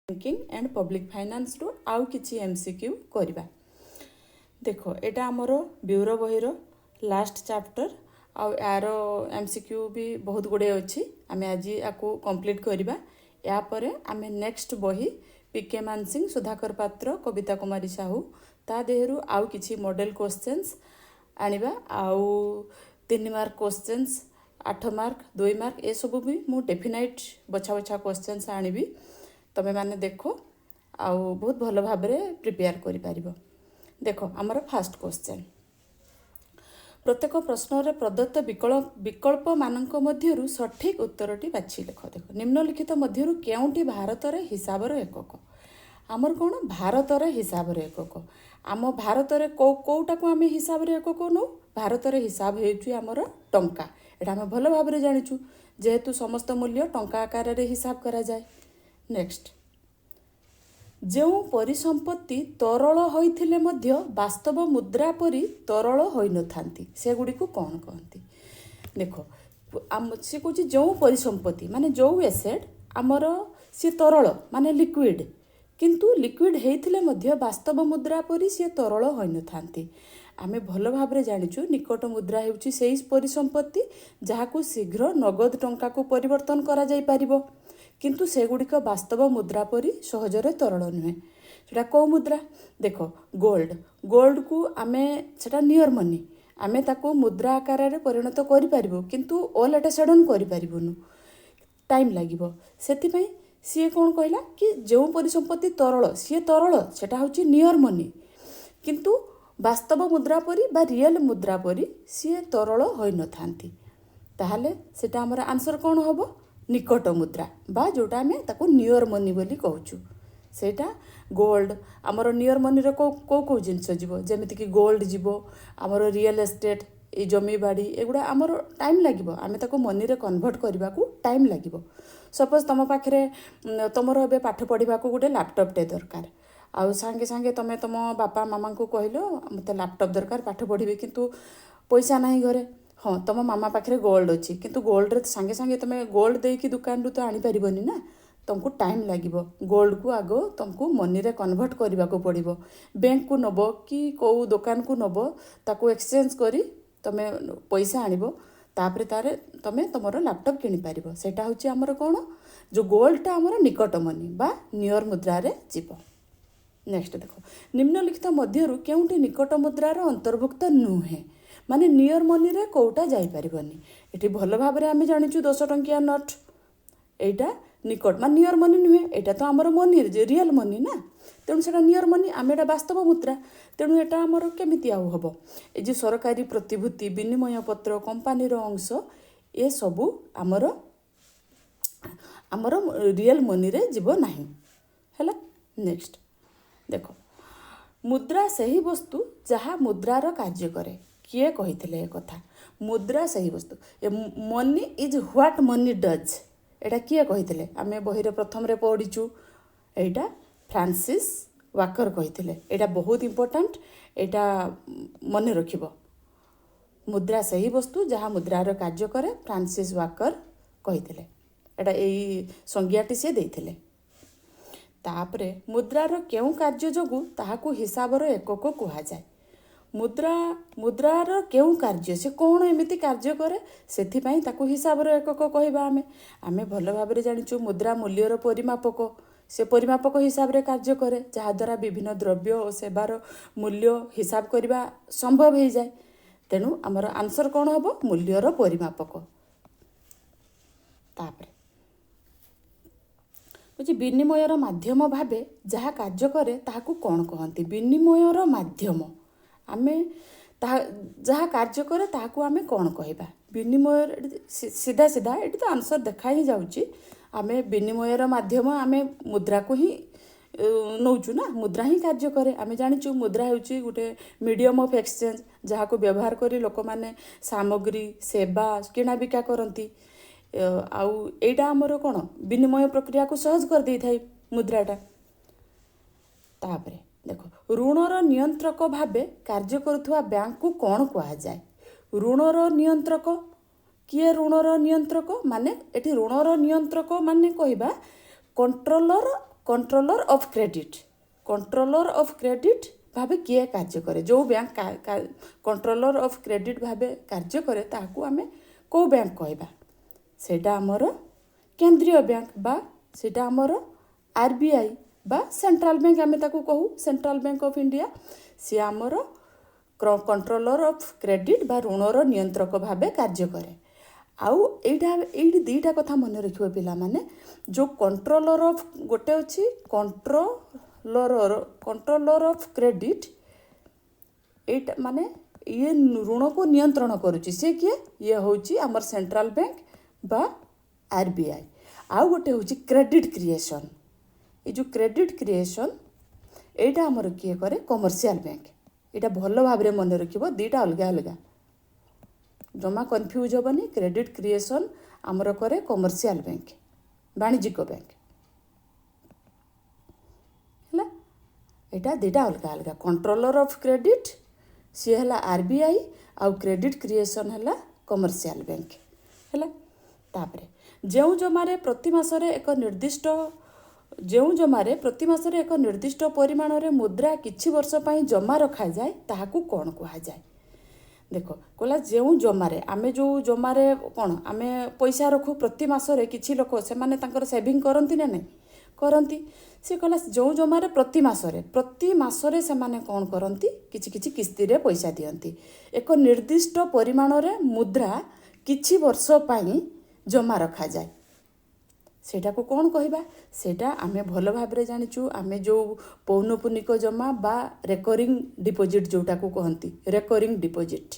Banking and public finance रो आउ किछि MCQ करबा। देखो एटा हमर ब्यूरो बहिरो लास्ट चैप्टर आउ यार एमसीक्यू भी बहुत गुड़े अच्छी आम आज आपको कंप्लीट करबा। या परे आमे नेक्स्ट बही पीके मानसिंह सुधाकर पात्र कविता कुमारी साहू ता देहरु आउ किछि मॉडल क्वेश्चंस आनिबा आउ 3 मार्क क्वेश्चंस 8 मार्क 2 मार्क ए सब भी मु डेफिनाइट बछा बछा क्वेश्चंस आनिबी तमे माने देखो आउ बहुत भल भाव प्रिपेयर करि पारिबो। देखो आमर फास्ट क्वेश्चन प्रत्येक प्रश्न प्रदत्त विकल्प मानक मध्यरु सठिक उत्तरटी बाछि लेख। देखो निम्नलिखित मध्यरु केउंटी भारत रे हिसाब रो एकक आमर कोन भारत रे हिसाब रो एकक आम भारत रे कोउटा को आमे हिसाब रे एकक नो भारत रे हिसाब हेचु आमर टंका। एटा हम भल भाव रे जानिचु जेहेतु समस्त मूल्य टंका आकार रे हिसाब करा जाय। नेक्स्ट जो परिसंपत्ति तरल होइथिले मध्य वास्तव मुद्रा परी तरल होई नथांती सेगुडी को कौन कहती। देखो से कौच जो परिसंपत्ति माने जो एसेट आमर सी तरल माने लिक्विड किंतु लिक्विड हेइथिले मध्य वास्तव मुद्रा परी सी तरल होई नथांती। आमे भल भाव रे जानिचु निकट मुद्रा हेउची सेई परिसंपत्ति जहाकू शीघ्र नगद टंका को परिवर्तन करा जाई पारिबो किंतु सेगुड़िक वास्तव मुद्रा परी सहजरे तरल नुहे। सेटा को मुद्रा देखो गोल्ड को आमे सेटा नियर मनी आमे ताको मुद्रा आकार रे परिणत करि पारिबो किंतु ऑल एट ए सडन करि पारिबोनु टाइम लागिबो। सेति पई सी कोन कहला कि जो परिसंपत्ति तरल सी तरल सेटा होची नियर मनी किंतु वास्तव मुद्रा परी बा रियल मुद्रा परी सी तरल होई नथांती। ताहाले सेटा हमर आंसर कोन होबो निकट मुद्रा बा जोटा आमे ताको नियर मनी बोली कहूचु। सेटा गोल्ड आमर नियर मनी रे को जिनस जीवो जेमिति कि गोल्ड जीवो आमर रियल एस्टेट ए जमी बाड़ी एगुड़ा आमर टाइम लागिबो आमे ताको मनी रे कन्वर्ट करबा को टाइम लागिबो। सपोज तम पाखरे तमरो एबे पाठ पढिबा को गुटे लैपटॉप टे दरकार आउ संगे संगे तमे तम बापा मामा को कहलो मते लैपटॉप दरकार पाठ पढिबे किंतु पैसा नाही घरे। हाँ तुम मामा पाखे गोल्ड अच्छी किंतु गोल्ड रे सांगे सांगे तुम गोल्ड देकी दुकान रू तो आनी पारिबनी ना तुमको टाइम लागिबो। गोल्ड को आगो तुमको मनी रे कन्वर्ट करबा को पड़िबो बैंक को नबो कि को दुकान को नबो ताको एक्सचेंज करी तमे पैसा आनिबो तापरे तारे तमे तमरो लैपटॉप किनि पारिबो। सेटा होची हमर कोन जो गोल्डटा हमर निकट मनी बा नियर मुद्रा रे जीवो। नेक्स्ट देखो निम्नलिखित मध्यरु केउंटी निकट मुद्रा रो अंतर्भुक्त नुहे माने नियर मनी रे कोटा जाई परिबनी। एठी भल भाव रे आमे जानिचु 10 टंकिया नोट एटा निकट मान नियर मनी नुहे एटा तो हमर मनी रियल मनी ना तेणु सेटा नियर मनी आमे एटा वास्तव मुद्रा तेणु एटा हमर केमिति आउ हबो ए जे सरकारी प्रतिभूति विनिमय पत्र कंपनी रो अंश ए सबु हमर रियल मनी रे जीवो नाही हैला। नेक्स्ट देखो मुद्रा सही वस्तु जहाँ मुद्रार कार्य करे किए कहिथिले ए कथा मुद्रा सही वस्तु a money is what money does एटा किए कहिथिले आमे बहिरे प्रथम रे पढिचु एटा फ्रांसिस वाकर कहिथिले एटा बहुत इंपोर्टेंट एटा मन रखिबो। मुद्रा सही वस्तु जहाँ मुद्रार कार्य करे फ्रांसिस वाकर कहिथिले एटा एई संज्ञाटी से देथिले। तापरे मुद्रार केउ कार्य जोगु ताहाकू हिसाबर एकक कुहा जाय। मुद्रार केउ कार्य से कौन एमिति कार्य करे सेथि पई ताकू हिसाबर एकक कहबा। आमे भल भाव रे जानिचु मुद्रा मूल्यर परिमापक से परिमापक हिसाब रे कार्य करे जहा द्वारा विभिन्न द्रव्य और सेवार मूल्य हिसाब करबा संभव हो जाए। तेणु हमर आंसर कौन हबो मूल्यर परिमापक। तापरे बुझी विनिमयर माध्यम भावे जहा कार्य करे ताहाकू कौन कहंती विनिमयर माध्यम आमे जहाँ कार्य करे ताहाकू आमे कौन कहबा विनिमय सीधा सीधा एटी तो आंसर देखा ही जाउची आमे विनिमयर माध्यम आमे मुद्रा को ही नौचु ना मुद्रा ही कार्य करे। आमे जानिचु मुद्रा होची गुटे मीडियम ऑफ एक्सचेंज जहाँ को व्यवहार करी लोक माने सामग्री सेवा किना बिका करंती आउ एटा हमर कोन विनिमय प्रक्रिया को सहज कर देई थाई मुद्राटा। तापरे देखो ऋणर नियंत्रक भावे कार्य करुवा बैंक को कौन कहा जाए ऋणर नियंत्रक किए ऋणर नियंत्रक माने एठी ऋणर नियंत्रक माने कहबा controller controller of credit. Controller of credit भावे किए कार्य करे, जो बैंक कंट्रोलर ऑफ क्रेडिट भावे कार्य करे ताकू आमे को बैंक कहबा, सेटा हमर केंद्रीय बैंक बा सेटा हमर आरबीआई बा सेंट्रल बैंक आमे ताकू कहू, सेंट्रल बैंक ऑफ इंडिया। सी हमर कंट्रोलर ऑफ क्रेडिट बा ऋणर नियंत्रक भावे कार्य करे। आउ एइटा दुईटा कथा मन रखिबो पिला माने, जो कंट्रोलर ऑफ गोटे अछि कंट्रोलर ऑफ क्रेडिट, एट माने ये ऋण को नियंत्रण करुच्ची, से किए ये होची हमर सेंट्रल बैंक बा आरबीआई। आउ गोटे होची क्रेडिट क्रिएशन। ये जो क्रेडिट क्रिएशन एटा हमर किए करे कमर्शियल बैंक। एटा भल भाबरे मन रखिबो, दुईटा अलगा अलगा, जमा कन्फ्यूज हेबनी। क्रेडिट क्रिएशन आमर करे कमर्शियल बैंक, वाणिज्यिक बैंक है। एटा दुईटा अलगा अलगा। कंट्रोलर ऑफ क्रेडिट सी है आरबीआई, आउ क्रेडिट क्रिएशन है कमर्शियल बैंक है। तापरे जो जमारे प्रति मासरे एक निर्दिष्ट परिमाण रे मुद्रा किछि वर्ष पई जमा रखा जाए ताहाकू कोन कहा जाए। देखो कहला जो जमारे आमे जो जमारे कौन आमे पैसा रखू प्रति मासरे, किछि लोक से माने तांकर सेविंग करंती ना नहीं करंती, से कहला जो जमारे प्रति मासरे से माने कौन करंती किछि किछि किस्ती रे पैसा दियंती। एक निर्दिष्ट परिमाण रे मुद्रा किछि वर्ष पई जमा रखा जाए, सेटा को कौन कहबा, सेटा आमे भल भाबरे जानिचु। आमे जो पौनपुनिक जमा बा रेकरिंग डिपोजिट जोटा को कहंती, रेकरिंग डिपोजिट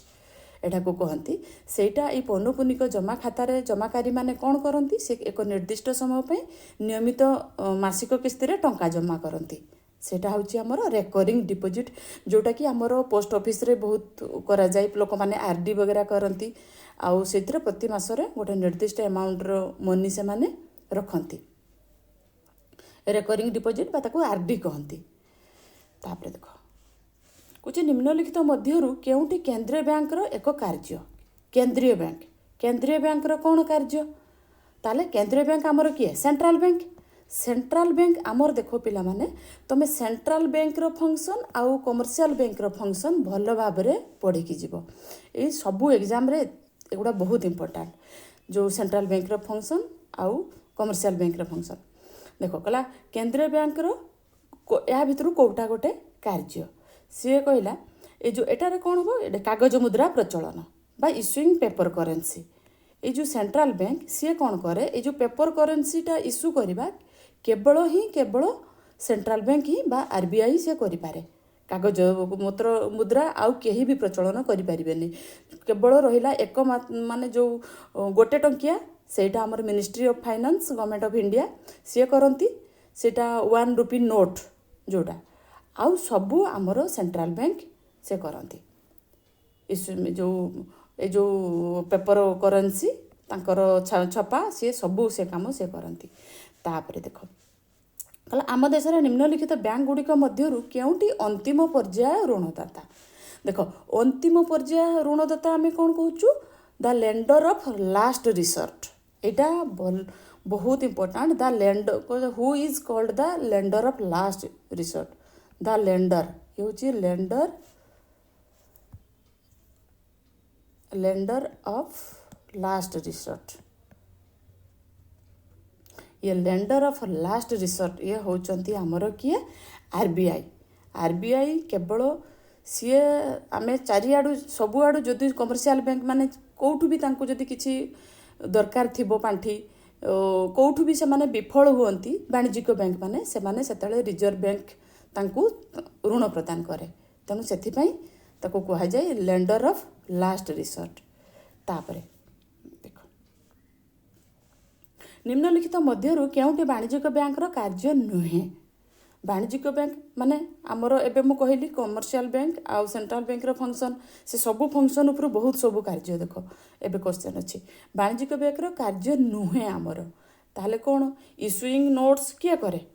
एटा को कहंती, सेटा ई पौनपुनिक जमा खाता रे जमाकारी माने कौन करंती, से एक निर्दिष्ट समय पे नियमित मासिक किस्ती रे टंका जमा करंती, सेटा होची हमर रेकरिंग डिपोजिट, जोटा कि हमर पोस्ट ऑफिस रे बहुत करा जाय। लोक माने आरडी वगैरह करंती, आउ सेतिर प्रति मासरे गोटे निर्दिष्ट अमाउंट रो मनी से माने रखती। रेकरिंग डिपोजिट बा ताको आरडी कहती। तापरे देखो कुछ निम्नलिखित मध्यरु केउटी केंद्रीय बैंक रो एक कार्य। केंद्रीय बैंक रो कौन कार्य, ताले केंद्रीय बैंक आमर किए सेंट्रल बैंक। सेंट्रल बैंक आमर देखो पिला माने तमे सेंट्रल बैंक रो फंक्शन आउ कमर्शियल बैंक रो फंक्शन भल भाबरे पढ़ी की जीवो। ए सबु एग्जाम रे एगुडा बहुत इंपोर्टेंट, जो सेंट्रल बैंक रो फंक्शन आउ कमर्शियल बैंक रो फंक्शन। देखो कहला केंद्रीय बैंक रो या भितर कोटा गोटे कार्य, सी कहला ए जो एटारे कौन हो, एटा कागज मुद्रा प्रचलन बा इश्यूइंग पेपर करेंसी। ए जो सेंट्रल बैंक सी कौन करे, ए जो पेपर करेंसी टा इश्यू करबा केवल सेंट्रल बैंक ही बा आरबीआई से करि पारे। कागज मुद्रा आउ केही भी प्रचलन करि परिबेनी, केवल रहिला एक माने जो गोटे टंकिया सेटा हमर ministry of finance government of India सी करंती, सेटा 1 रुपी नोट जोटा, आउ सबू हमर सेंट्रल बैंक से करंती। जो पेपर करेंसी तांकर छपा सी सबू से काम से करंती। तापरे देखो कहला आम देश निम्नलिखित बैंक गुड़िक मध्यरु केउटी अंतिम पर्याय ऋणदाता। देखो अंतिम पर्याय ऋणदाता आमे कौन कहूचु, the lender of last resort. एटा बहुत important, the lender who is called the lender of last resort. The lender होची लेंडर ऑफ लास्ट रिसोर्ट। ये लेंडर ऑफ लास्ट रिसोर्ट ये होचंती हमर किए आरबीआई केवल सी आमे चारिआडू सबुआडू जदि कमर्शियल बैंक माने कोठू भी तांको जदि किछि दरकार थिबो पांठी कोठू भी से माने विफल हुअंती वाणिज्यिक बैंक माने से माने सेतले रिजर्व बैंक तांको ऋण प्रदान करे, तेणु सेथि पई ताको कहा जाय लेंडर ऑफ लास्ट रिसोर्ट। तापरे निम्नलिखित मध्यरु केउटी वाणिज्यिक बैंक रो कार्य नुहे। वाणिज्यिक बैंक माने आमर एबे मु कहली कमर्शियल बैंक आउ सेंट्रल बैंक रो फंक्शन, से सबु फंक्शन उपर बहुत सबु कार्य। देखो एबे क्वेश्चन अछि वाणिज्यिक बैंक रो कार्य नुहे आमर, ताहले कोन इश्यूइंग नोट्स किए करे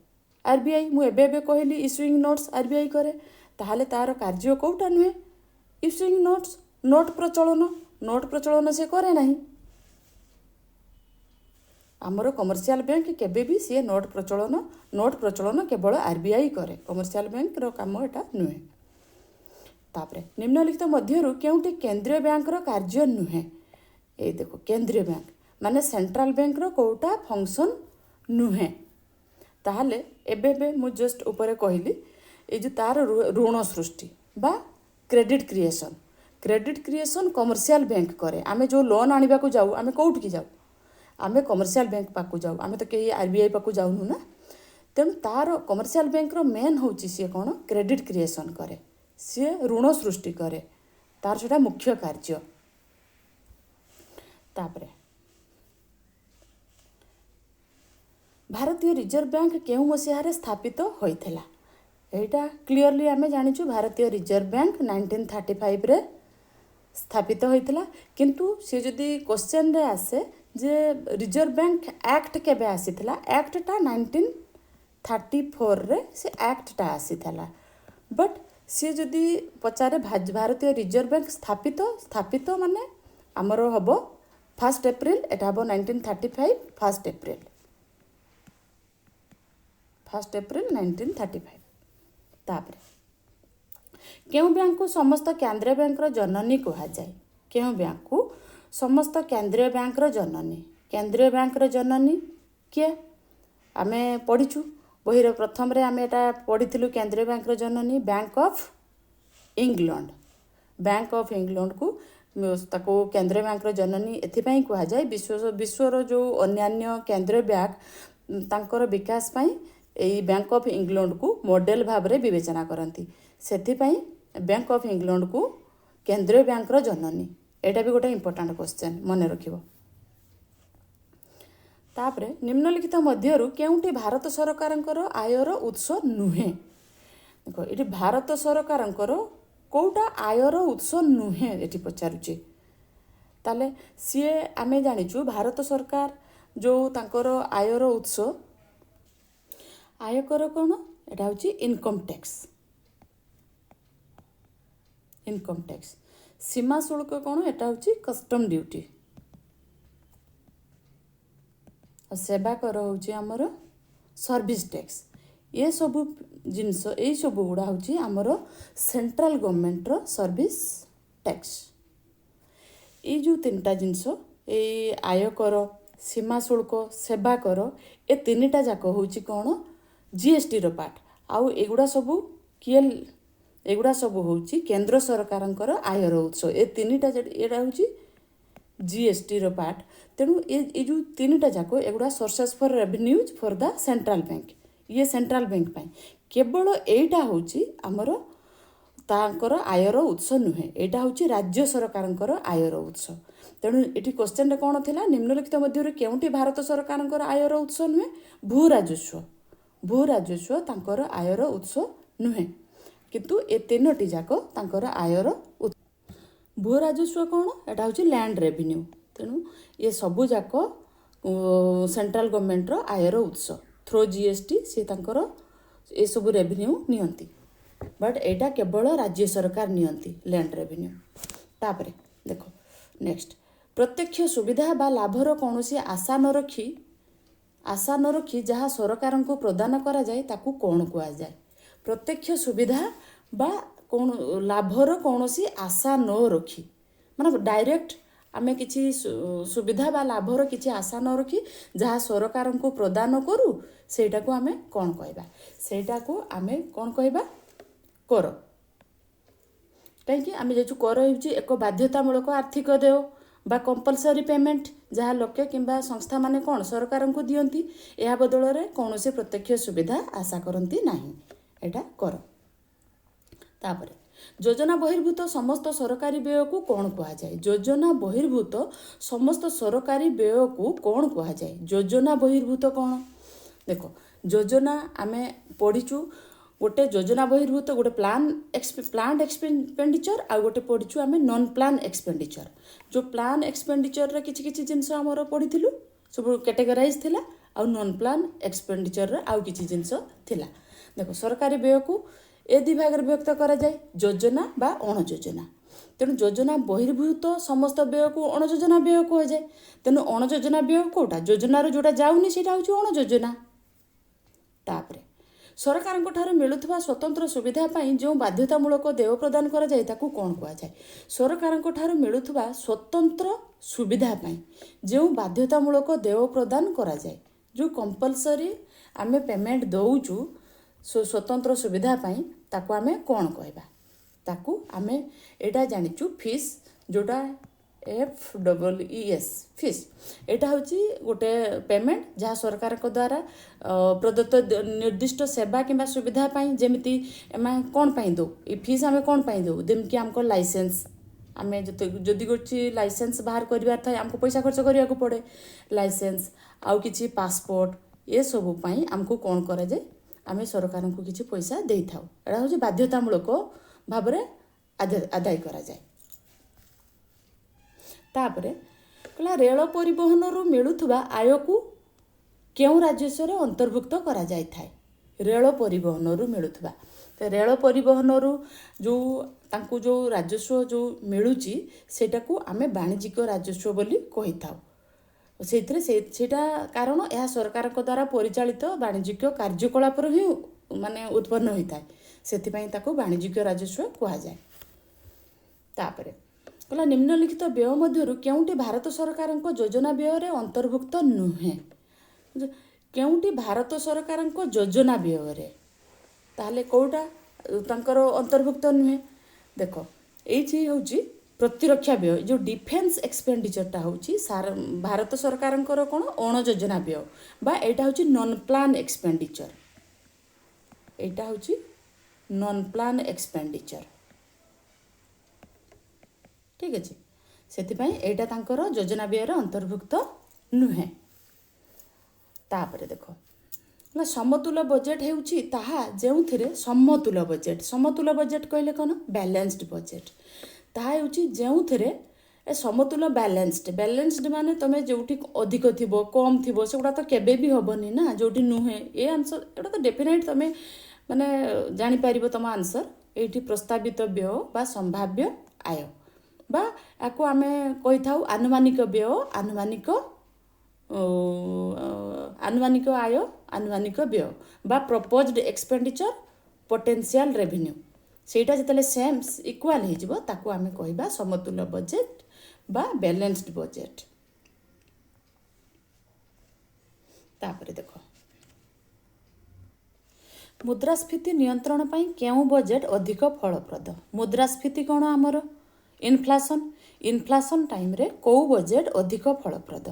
आरबीआई। मु एबे कहली इश्यूइंग नोट्स आरबीआई करे, ताहले तार कार्य कोउटा नुहे इश्यूइंग नोट्स, नोट प्रचलन से करे नाही। आमर कमर्शियल बैंक केबे भी सी नोट प्रचलन केवल आरबीआई करे, कमर्शियल बैंक रो काम एटा नुहे। तापरे निम्नलिखित मध्यरु केउटी केंद्रीय बैंक रो कार्य नुहे। ए देखो केंद्रीय बैंक माने सेंट्रल बैंक रो कोटा फंक्शन नुहे। ताहले एबे मु जस्ट ऊपर कहली ए जो तार ऋण सृष्टि बा क्रेडिट क्रिएशन कमर्शियल बैंक करे। आमे जो लोन आनिबा को जाऊ आमे कोउठ की जाऊ, आमे कमर्शियल बैंक पाकू जाऊ, आमे तो कहीं आरबीआई पाकू जाऊनु ना। तेणु तार कमर्शियल बैंक रो मेन होची सी कौन क्रेडिट क्रिएशन करे, सी ऋण सृष्टि करे, तार सेटा मुख्य कार्य। तापरे भारतीय रिजर्व बैंक केउ मसीहारे स्थापित होइथिला, एटा क्लियरली आमे जानिछु। भारतीय रिजर्व बैंक 1935 रे स्थापित होइथिला। किंतु से जदि क्वेश्चन रे आसे जे रिजर्व बैंक एक्ट केबे आसीथिला, एक्ट टा 1934 रे से एक्ट टा आसीथिला। बट से जदि पचारे भारतीय रिजर्व बैंक स्थापित माने हमर हबो 1 एप्रिल, एटा हबो 1935 1 एप्रिल 1935। तापरे केउ बैंक को समस्त केंद्रीय बैंक रो जननी कहा जाए, केउ बैंक को समस्त केंद्रीय बैंक रो जननी, केंद्रीय बैंक रो जननी किए आमे पढ़िछु बहिर प्रथम रे आमे एटा पढ़िथिलु। केंद्रीय बैंक रो जननी bank of England, bank of England को ताको केंद्रीय बैंक रो जननी एथिपई कहा जाए। विश्वर जो अन्यान्य केंद्रीय बैंक तांकर विकास पई एई बैंक ऑफ इंग्लैंड को मॉडल भाव रे विवेचना करंती, सेथिपई बैंक ऑफ इंग्लैंड को केंद्रीय बैंक रो जननी। एटा भी गोटे इंपोर्टेंट क्वेश्चन मन रखिबो। तापरे निम्नलिखित मध्यरु केउटी भारत सरकारंकर आयर उत्स नुहे। देखो एटी भारत सरकारंकर कोउटा आयर उत्स नुहे एटी पचारुची। ताले सीए आमे जानिछु भारत सरकार जो तांकर आयर उत्स आयकर कोन एटा होची इनकम टैक्स, सीमा शुल्क कोन एटा होची कस्टम ड्यूटी, और सेवा कर होची हमर सर्विस टैक्स। ये सब जिनस ए सब गुड़ा होची हमर सेंट्रल गवर्नमेंट रो सर्विस टैक्स। ये जो तीनटा जिनस ए आयकर, सीमा शुल्क, सेवा कर, ए तीनटा जाक होची कोन जीएसटी रो पार्ट। आउ एगुड़ा सब किए एगुड़ा सब होची केंद्र सरकारंकर आयर उत्स। ए तीनटा एटा होची जीएसटी रो पार्ट। तेणु ये जो तीनटा जाक एगुड़ा sources for revenues for the central bank, ये सेंट्रल बैंक पाई केवल एटा होची हमर तांकर आयर उत्स नुहे, एटा होची राज्य सरकारंकर आयर उत्स। तेणु एटी क्वेश्चन रे कोन थिला, निम्नलिखित मध्यरु केउटी भारत सरकारंकर आयर उत्स नुहे। भू राजस्व तांकर आयर उत्स नुहे, किंतु ए तीनोटी जाक तांकर आयर उत्स। भू राजस्व कोन एटा होची लैंड रेवेन्यू। तेणु ये सबु जाक सेंट्रल गवर्नमेंट रो आयर उत्स थ्रो जीएसटी से तांकर ए सब रेवेन्यू नियंती। बट एटा केवल राज्य सरकार नियंती लैंड रेवेन्यू। तापरे देखो नेक्स्ट, प्रत्यक्ष सुविधा बा लाभर कौनसी आशा न रखी जहाँ सरकार को प्रदान करा जाए ताकू कौन कहा जाए। प्रत्यक्ष सुविधा बा कौन लाभर कौनसी आशा न रखी माने डायरेक्ट आमे किछि सुविधा बा लाभर किछि आशा न रखी जहाँ सरकार को प्रदान करू, सेटा को आमे कौन कहबा, सेटा को आमे कौन कहबा कर। कहीं आमे जेचु कर होची एक बाध्यतामूलक आर्थिक देय बा कंपलसरी पेमेंट जहाँ लोक किंबा संस्था माने कौन सरकार को दियंती, या बदल रे कौनसी प्रत्यक्ष सुविधा आशा करंती नाही, एटा कर। तापरे योजना बहिर्भूत समस्त सरकारी व्यय को कौन कहा जाए। योजना बहिर्भूत समस्त सरकारी व्यय को कौन कहा जाए। योजना बहिर्भूत कौन देखो, योजना आमे पढ़ीचु गोटे योजना बहिर्भूत गोटे प्लान एक्सपेंडिचर आ गोटे पढ़ीचु आमे नॉन प्लान एक्सपेंडिचर। जो प्लान एक्सपेंडिचर रे किछि किछि जिंस हमर पढ़ीथिलु सब कैटेगराइज थिला, आ नॉन प्लान एक्सपेंडिचर रे आ किछि जिंस थिला। देखो सरकारी व्यय को ए दि भाग रे व्यक्त करा जाए, योजना बा अण योजना। तेणु योजना बहिर्भूत समस्त व्यय को अणयोजना व्यय कहुए। तेणु अणयोजना व्यय कौटा योजनार जोटा जाऊनी से अणयोजना। तापर सरकार मिलुवा स्वतंत्र सुविधा जो बाध्यतामूलक देय प्रदान कराए कौन कहुए। सरकार मिलुवा स्वतंत्र सुविधा जो बाध्यतामूलक देय प्रदान कराए जो कंपलसरी आमे पेमेंट दौचु स्वतंत्र सुविधा ताकू आमे कौन कहबा ताकू आमे एटा जानिचु फीस जोटा FEES फीस एटा होची गोटे पेमेंट जहाँ सरकार को द्वारा प्रदत्त निर्दिष्ट सेवा किंबा सुविधा जेमिति एमा कौन दो ये फीस आमे कौन दो जेमिति हमको लाइसेंस आमे जदि गोची लाइसेंस बाहर करिवार थाए हमको पैसा खर्च करिया को पड़े लाइसेंस आउ किछि पासपोर्ट ये सब पाई हमको कौन करा जाए आमे सरकार को किछि पैसा देई थाउ एटा होची बाध्यतामूलक भाबरे आदाय करा जाए। तापरे कहला रेल परिवहन रु मिलुथुबा आय को केउ राजस्व रे अंतर्भुक्त करा जाय थाए रेल परिवहन रु मिलुथुबा तो रेल परिवहन रु जो तांकु जो राजस्व जो मिलुची सेटा को आमे वाणिज्यिक राजस्व बोली कहि थाउ सेटा कारण यह सरकार को द्वारा परिचालित वाणिज्यिक कार्यकलाप ही माने उत्पन्न होता है से ताको वाणिज्यिक राजस्व कहा जाए। तापरे कहला निम्नलिखित व्यय मध्यरु केउटी भारत सरकार योजना व्यय रे अंतर्भुक्त नुहे केउटी भारत सरकार योजना व्यय रे ताहले कोटा तांकर अंतर्भुक्त नुहे देखो एठी होची प्रतिरक्षा व्यय जो डिफेन्स एक्सपेंडिचरटा होची भारत सरकार कौन अण योजना व्यय बा एटा होची नॉन प्लान एक्सपेंडिचर एटा होची नॉन प्लान एक्सपेंडिचर ठीक अच्छे से एटा तांकर योजना व्यय अंतर्भुक्त नुहे। तापरे देखो समतुल बजेट हेउची ताहा जेउथिरे समतुल बजेट कहले कौन बैलेंस्ड बजेट ताहा हेउची जेउथिरे ए समतुल बैलेंस्ड माने तमे जोठी अधिक थिबो कम थिबो सेगुडा तो केबे भी हबनी ना जोठी नुहे ए आंसर एटा तो डेफिनेट तमे माने जानि पारिबो तम आंसर एठी प्रस्तावित व्यय बा संभाव्य आय बा याको आमे कहि थाउ आनुमानिक व्यय आनुमानिक आय आनुमानिक व्यय बा प्रपोज्ड एक्सपेंडिचर पोटेंशियल रेवेन्यू सेटा जतले सेम इक्वल हे जिवो ताको आमे कहिबा समतुल बजेट बा बैलेंस्ड बजेट। तापरे देखो मुद्रास्फीति नियंत्रण पाई केउ बजेट अधिक फलप्रद मुद्रास्फीति कौन आमर इनफ्लेशन टाइम रे को बजेट अधिक फलप्रद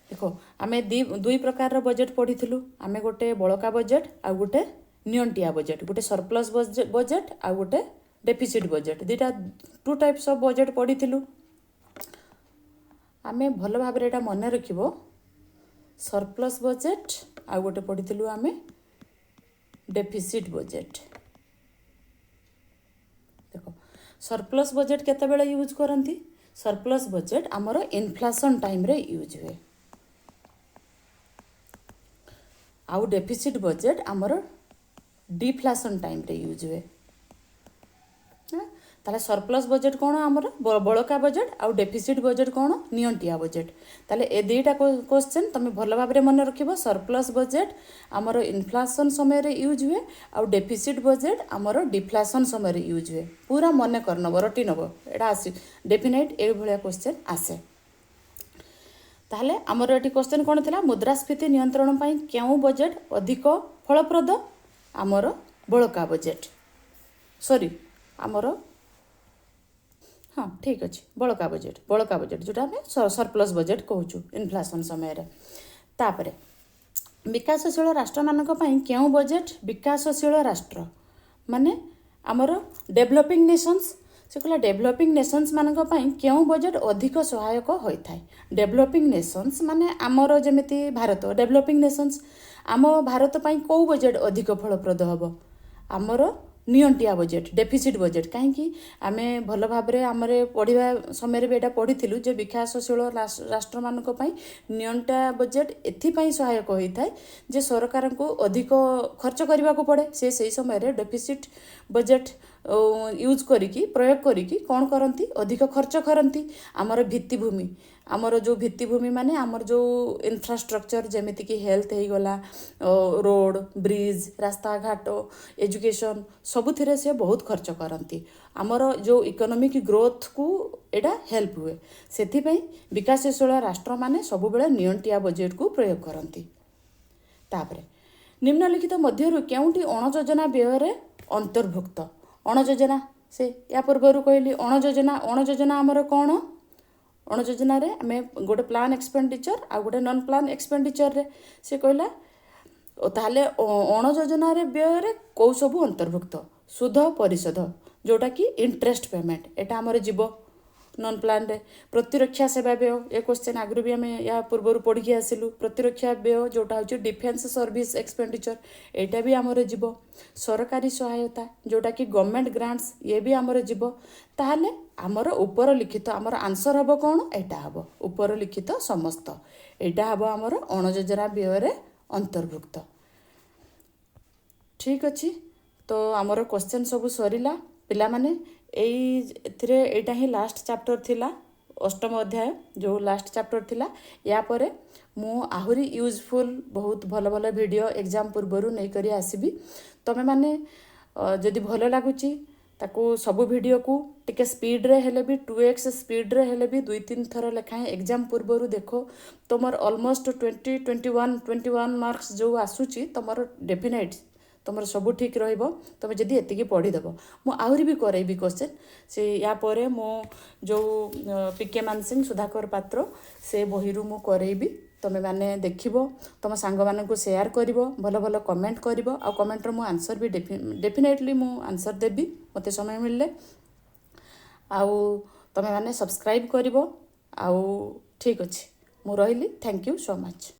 देखो आमे दुई प्रकार बजेट पढ़ी आमे गोटे बड़का बजेट आ गोटे नियंटिया बजेट गोटे सरप्लस बजेट आ गोटे डेफिसिट बजेट दुईटा टू टाइप्स ऑफ बजेट पढ़ी आमे भल भाव एटा मन रखिबो सरप्लस बजेट आ गोटे पढ़ी आमे डेफिसिट बजेट देखो सरप्लस बजेट केते बेले यूज करंती सरप्लस बजेट आमर इनफ्लेशन टाइम रे यूज हुए आउ डेफिसिट बजेट आमर डिफ्लेशन टाइम रे यूज हुए ताले सरप्लस बजेट कौन आमर बड़का बजेट आउ डेफिसिट बजेट कौन नियंटिया बजेट ताले ए दुईटा क्वेश्चन तुम भल भाव मन रखिबो सरप्लस बजेट आमर इनफ्लेशन समय रे यूज हुए आउ डेफिसिट बजेट आमर डिफ्लेशन समय रे यूज हुए पूरा मन कर नब रटी नब एटा आसी डेफिनेट ए भलिया क्वेश्चन आसे। ताहले आमर एटी क्वेश्चन कौन थिला मुद्रास्फीति नियंत्रण पाई केउ बजेट अधिक फलप्रद आमर बड़का बजेट सॉरी आमर हाँ ठीक अच्छे बड़का बजेट जोटा आम सरप्लस बजेट कहूँ इनफ्लेशन समय रे। तापरे विकासशील राष्ट्र मानक पई केउ बजेट विकासशील राष्ट्र माने आमर डेभलपिंग नेशंस से कहला डेभलपिंग नेशंस मानक पई केउ बजेट अधिक सहायक होइथाय डेभलपिंग नेशंस माने आमर जेमिति भारत डेभलपिंग नेशंस आम भारत पई को बजेट अधिक फलप्रद हबो आमर नियंटिया बजेट डेफिसिट बजेट कहीं आमे भल भाव आम पढ़ा समय भी पढ़ी जे विकासशील राष्ट्र मानक नियंटिया बजेट एथिपाई सहायक होता है जे सरकार को अधिक खर्च करने को पड़े से समय डेफिसिट बजेट यूज करिकी प्रयोग करिकी कौन करती अधिक खर्च करती आमर भित्तिभूमि आमर जो भित्तिभूमि माने आमर जो इंफ्रास्ट्रक्चर जेमिति कि हेल्थ हो गला रोड ब्रिज रास्ता घाट एजुकेशन सबुथिरे से बहुत खर्च करती आमर जो इकोनॉमिक ग्रोथ को एटा हेल्प हुए सेथिपई विकासशील राष्ट्र माने सबुबेले नियंटिया बजेट को प्रयोग करती तापरे निम्नलिखित मध्यरु केउंटी अणयोजना व्यय अंतर्भुक्त अणयोजना से या पूर्व कहली अणयोजना आमर कौन अणयोजना रे आमे गोटे प्लान एक्सपेंडिचर आ गोटे नॉन प्लान एक्सपेंडिचर रे से कहला ताहले अणयोजना रे व्यय रे कौ सब अंतर्भुक्त सुध परिशोध जोटा कि इंटरेस्ट पेमेंट एटा आमर जीव नॉन प्लान रे प्रतिरक्षा सेवा व्यय ए क्वेश्चन आगु भी आम या पूर्व पढ़ी आसिलु प्रतिरक्षा व्यय जोटा हूँ डिफेन्स सर्विस एक्सपेंडिचर एटा भी आमर जीव सरकारी सहायता जोटा कि गवर्नमेंट ग्रांट्स ये भी आमर जीव ताहले आमर उपर लिखित आमर आंसर हम कौन एटा हम उपर लिखित समस्त एटा हम आमर अणयोजना व्यय रे अंतर्भुक्त ठीक अच्छी तो आमर क्वेश्चन सब सरीला पिला माने एटा ही लास्ट चैप्टर थिला अष्टम अध्याय जो लास्ट चैप्टर थिला या परे मु आहुरी यूजफुल बहुत भल भल वीडियो एग्जाम पूर्वर नहीं करी आसीबी तमे माने जदि भल लागुची ताकू सबु वीडियो को टिके स्पीड रे हेले भी 2x स्पीड रे हेले भी 2-3 थर लेखाएं एग्जाम पूर्वर देखो तुमर ऑलमोस्ट 21 मार्क्स जो आसुची तुमर डेफिनेट तुम सब ठीक रहिबो तुम जदि एतिकी पढ़ीदेव मु आहरी भी करैबी क्वेश्चन से या परे मो जो पीके मानसिंह सुधाकर पात्र से बहिरु मु करैबी तुम माने देखिबो तुम सांग मानकु शेयर करिवो भल भल कमेंट करिवो आ कमेंट रो मु आंसर भी डेफिनेटली मु आंसर देबी मते समय मिलले आउ तुम माने सब्सक्राइब करिवो आउ ठीक अछि मु रहिली थैंक यू सो मच।